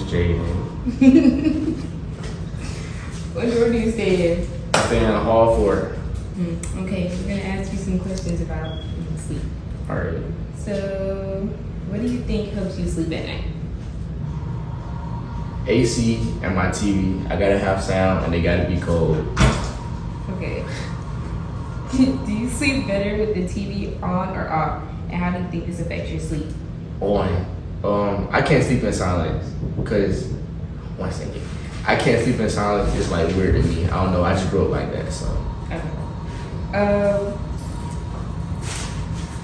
is Jaden. What door do you stay in? I stay in hall 4. Okay, we're gonna ask you some questions about sleep. Alright. So, what do you think helps you sleep at night? AC and my TV. I gotta have sound and they gotta be cold. Okay. Do you sleep better with the TV on or off? And how do you think this affects your sleep? On. I can't sleep in silence because one second. I can't sleep in silence. It's like weird to me. I don't know. I just grew up like that. So. Okay.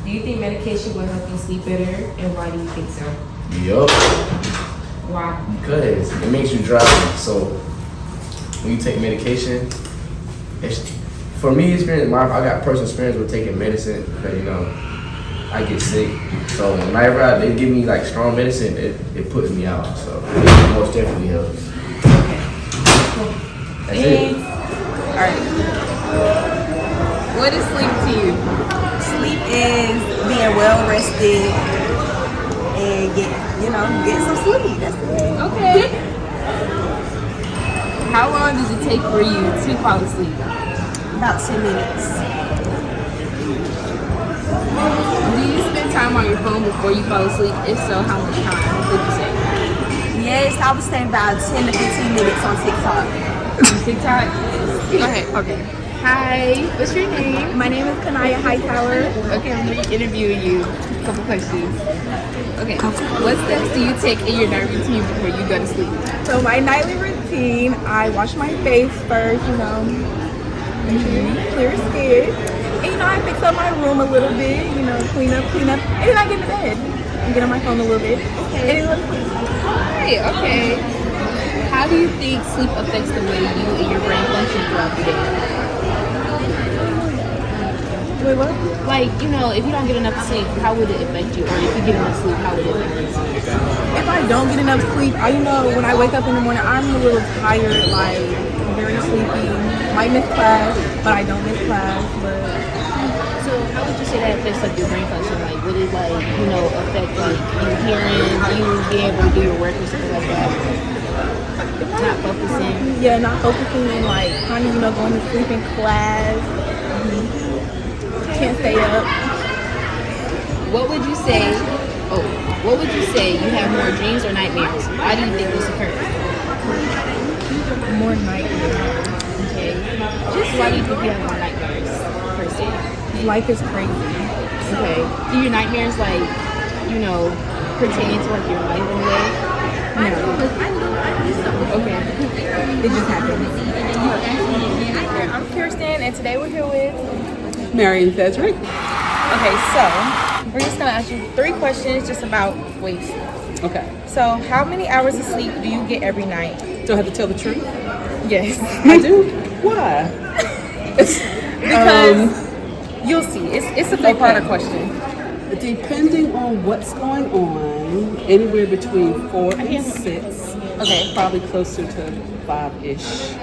Do you think medication will help you sleep better, and why do you think so? Yup. Why? Because it makes you drowsy. So when you take medication, for me, experience. I got personal experience with taking medicine because I get sick. So whenever they give me like strong medicine, it puts me out. So it most definitely helps. Okay. Cool. That's it. All right. What is sleep to you? Sleep is being well rested and get some sleep. That's it. Okay. How long does it take for you to fall asleep? About 10 minutes. Do you spend time on your phone before you fall asleep? If so, how much time would you say? Yes, I would spend about 10 to 15 minutes on TikTok. TikTok? Go ahead. Okay. Hi, what's your name? My name is Kanaya Hightower. Okay, I'm going to be interviewing you. A couple questions. Okay. What steps do you take in your night routine before you go to sleep? So my nightly routine, I wash my face first, make sure you clear skin. And I fix up my room a little bit, clean up. And then I get to bed and get on my phone a little bit. Okay. And then Hi, okay. How do you think sleep affects the way you and your brain function throughout the day? wait, what? Like, if you don't get enough sleep, how would it affect you? Or if you get enough sleep, how would it affect you? If I don't get enough sleep, when I wake up in the morning, I'm a little tired, like very sleepy. Might miss class, but I don't miss class. But So how would you say that affects like your brain function? Like, would it affect like you hearing, you being able to do your work or something like that? Not focusing. Yeah, not focusing and like kind of going to sleep in class. Can't stay up. What would you say? You have more dreams or nightmares? Why do you think this occurs? More nightmares. Okay. Just why do you think you have more nightmares per se? Life is crazy. Okay. Do your nightmares pertain to like your life in a way? No. Okay. It just happens. I'm Kiersten, and today we're here with Marion Cedric. Okay, so we're just gonna ask you 3 questions just about waste. Okay. So, how many hours of sleep do you get every night? Do I have to tell the truth? Yes. I do. Why? Because you'll see. It's a 3-parter question. Depending on what's going on, anywhere between 4 and 6. Okay. Probably closer to 5-ish.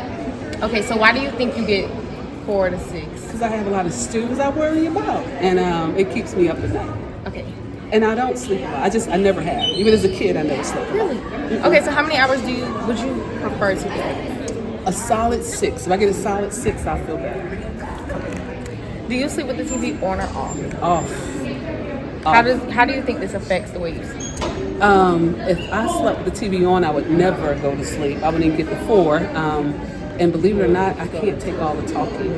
Okay, so why do you think you get 4 to 6? Because I have a lot of students I worry about, and it keeps me up at night. Okay. And I don't sleep a lot. I never have. Even as a kid, I never slept. Really? Okay, so how many hours would you prefer to get? A solid 6. If I get a solid 6, I'll feel better. Do you sleep with the TV on or off? Off. How do you think this affects the way you sleep? If I slept with the TV on, I would never go to sleep. I wouldn't even get the 4. And believe it or not, I can't take all the talking.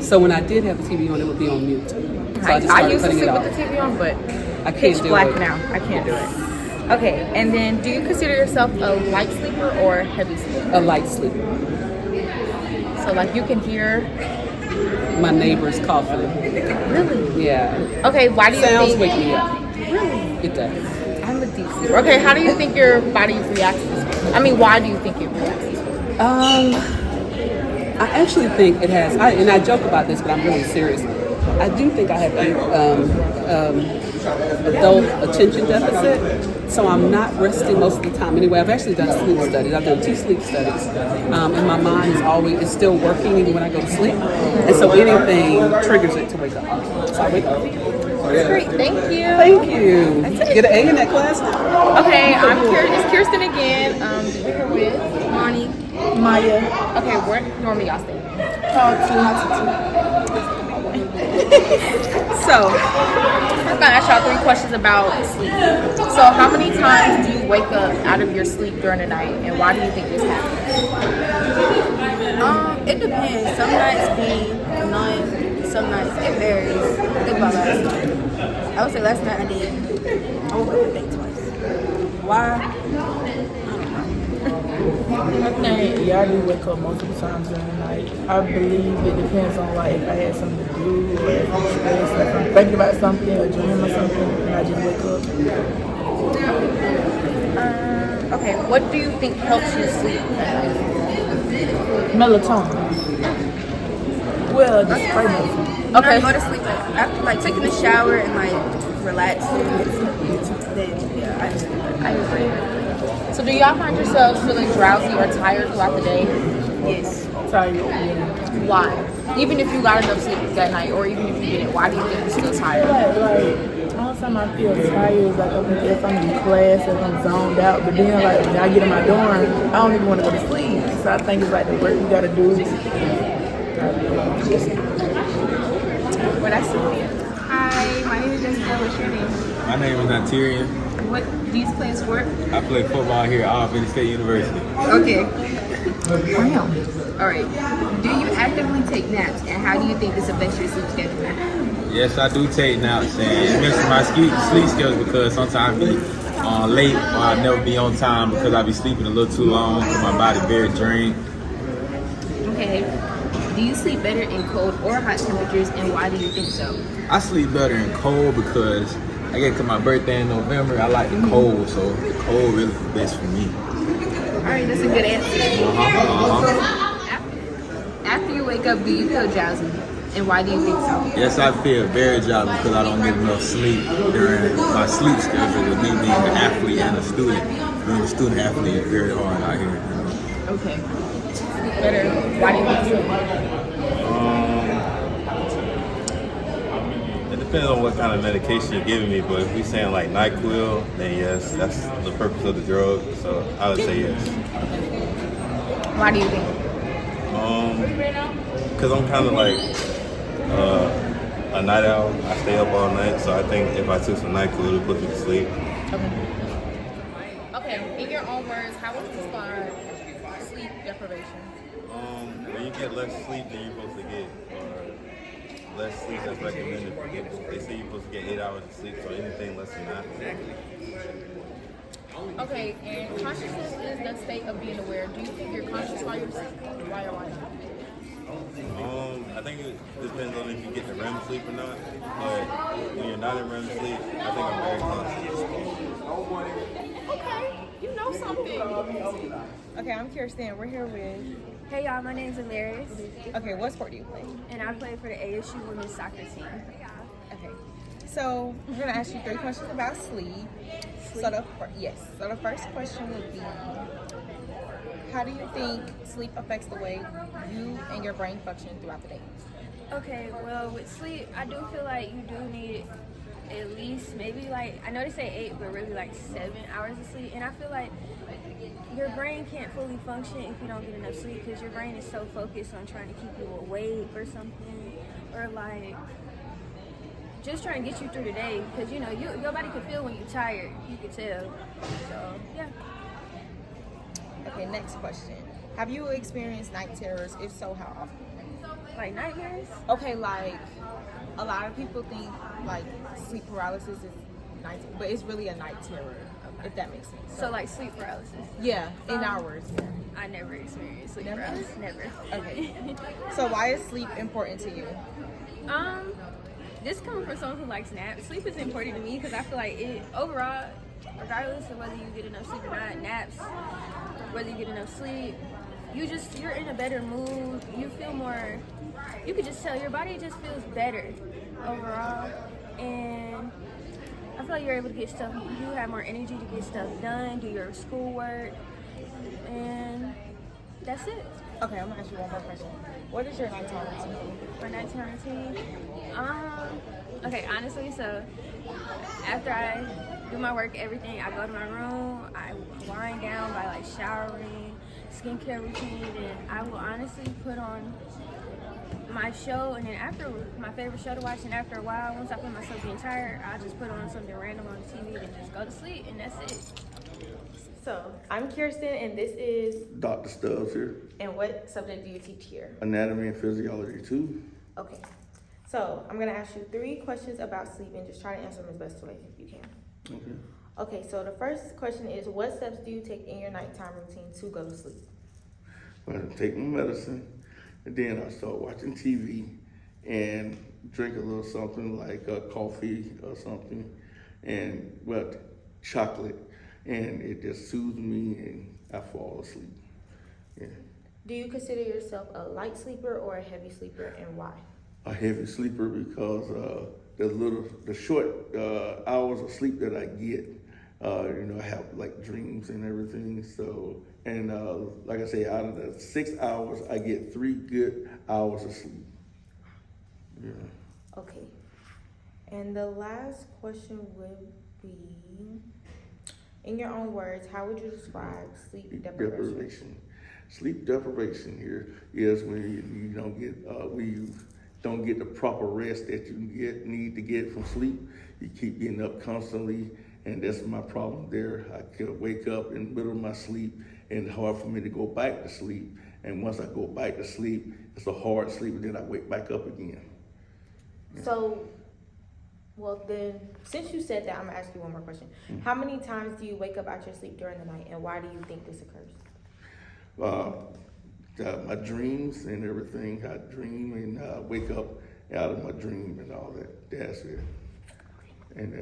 So when I did have the TV on, it would be on mute. So I just started used to cutting it sleep off. with the TV on, but I can't pitch do black it. now. I can't do it. Okay, and then do you consider yourself a light sleeper or a heavy sleeper? A light sleeper. So like you can hear. My neighbor's coughing. Really? Yeah. Okay, why do you Sounds think? wake me up. Really? It does. I'm a deep sleeper. Okay, how do you think your body reacts to this? Why do you think it reacts to this? I actually think it has, and I joke about this, but I'm really serious. I do think I have adult attention deficit, so I'm not resting most of the time. Anyway, I've actually done sleep studies. I've done 2 sleep studies, and my mind is still working even when I go to sleep, and so anything triggers it to wake up. So I wake up. That's great. Thank you. Thank you. Get an A in that class? Okay, it's Kiersten again. We're here with Monty, Maya, Okay, where normally y'all stay? So, I'm gonna ask y'all 3 questions about sleep. So, how many times do you wake up out of your sleep during the night, and why do you think this happens? It depends. Some nights be none, some nights it varies. Think about last night. I would say last night I woke up and think twice. Why? I think yeah, I do wake up multiple times during the night. I believe it depends on like if I had something to do or if I'm stressed, if I'm thinking about something or dreaming or something, and I just wake up. Okay, what do you think helps you sleep at night? Melatonin. Well, just spray melatonin. When I go to sleep after like taking a shower and like relaxing, then yeah, I just sleep. I agree. So, do y'all find yourselves feeling drowsy or tired throughout the day? Yes. Tired. Yeah. Why? Even if you got enough sleep that night, or even if you didn't, why do you think you're still tired? Like all the time I feel tired is like if I'm in class, if I'm zoned out. But then like when I get in my dorm, I don't even want to go to sleep. So I think it's like the work you gotta do. What I see. Hi, my name is Jessica. What's your name? My name is Tillery. What do you play sport? I play football here at Albany State University. Okay. All right. Do you actively take naps, and how do you think this affects your sleep schedule? Yes, I do take naps, and it messes my sleep schedule because sometimes I be late or I never be on time because I be sleeping a little too long because my body very drained. Okay. Do you sleep better in cold or hot temperatures, and why do you think so? I sleep better in cold because I get to my birthday in November. I like the cold, so the cold really is the best for me. All right, that's a good answer. After you wake up, do you feel drowsy, and why do you think so? Yes, I feel very drowsy because I don't get enough sleep during my sleep schedule with me being an athlete and a student. Being a student athlete is very hard out here. Okay. Better. Why do you think so? It depends on what kind of medication you're giving me, but if we're saying like NyQuil, then yes, that's the purpose of the drug. So I would say yes. Why do you think? Because I'm kind of like a night owl. I stay up all night, so I think if I took some NyQuil, it would put me to sleep. Okay. In your own words, how would you describe sleep deprivation? When you get less sleep than you're supposed to get, or less sleep that's recommended for people. They say you're supposed to get 8 hours of sleep, so anything less than that. Okay, and consciousness is the state of being aware. Do you think you're conscious while you're sleeping? Why or why not? I think it depends on if you get the REM sleep or not. But when you're not in REM sleep, I think I'm very conscious. Okay, you know something. Okay, I'm Kiersten. We're here with. Hey y'all, my name's Hilarious, Okay, what sport do you play? and I play for the ASU women's soccer team. Okay, so we're gonna ask you 3 questions about sleep. So the first question would be, how do you think sleep affects the way you and your brain function throughout the day? Okay, well with sleep, I do feel like you do need at least maybe like, I know they say 8, but really like 7 hours of sleep. And I feel like your brain can't fully function if you don't get enough sleep, because your brain is so focused on trying to keep you awake or something, or like just trying to get you through the day, because you know your body can feel when you're tired, you can tell. So yeah. Okay, next question. Have you experienced night terrors? If so, how often? Like nightmares? Okay, like a lot of people think like sleep paralysis is night, but it's really a night terror, if that makes sense. So like sleep paralysis? Yeah, in hours. I never experienced sleep Never? paralysis. Never. Okay. So why is sleep important to you? This coming from someone who likes naps, sleep is important to me because I feel like it overall, regardless of whether you get enough sleep or not, naps, whether you get enough sleep, you're in a better mood. You feel more. You could just tell your body just feels better overall, and I feel like you're able to get stuff. You have more energy to get stuff done, do your schoolwork, and that's it. Okay, I'm gonna ask you one more question. What is your nighttime routine? My nighttime routine, Okay, honestly, so after I do my work, everything, I go to my room, I wind down by like showering, skincare routine, and I will honestly put on my show, and then after my favorite show to watch, and after a while, once I feel myself being tired, I'll just put on something random on the TV and just go to sleep, and that's it. So, I'm Kiersten, and this is. Dr. Stubbs here. And what subject do you teach here? Anatomy and physiology too. Okay. So, I'm going to ask you 3 questions about sleep and just try to answer them as best way you can. Okay. Okay, so the first question is, what steps do you take in your nighttime routine to go to sleep? Well, I take my medicine, and then I start watching TV and drink a little something like coffee or something, and chocolate, and it just soothes me and I fall asleep. Yeah. Do you consider yourself a light sleeper or a heavy sleeper, and why? A heavy sleeper because the short hours of sleep that I get, I have like dreams and everything. So, and like I say, out of the 6 hours, I get 3 good hours of sleep. Yeah. Okay. And the last question would be, in your own words, how would you describe sleep deprivation? Sleep deprivation here is when you don't get the proper rest that you need to get from sleep. You keep getting up constantly, and that's my problem there. I could wake up in the middle of my sleep, and it's hard for me to go back to sleep. And once I go back to sleep, it's a hard sleep, and then I wake back up again. So, well then, since you said that, I'm gonna ask you one more question. Mm-hmm. How many times do you wake up out your sleep during the night, and why do you think this occurs? My dreams and everything. I dream and wake up out of my dream and all that. That's it. And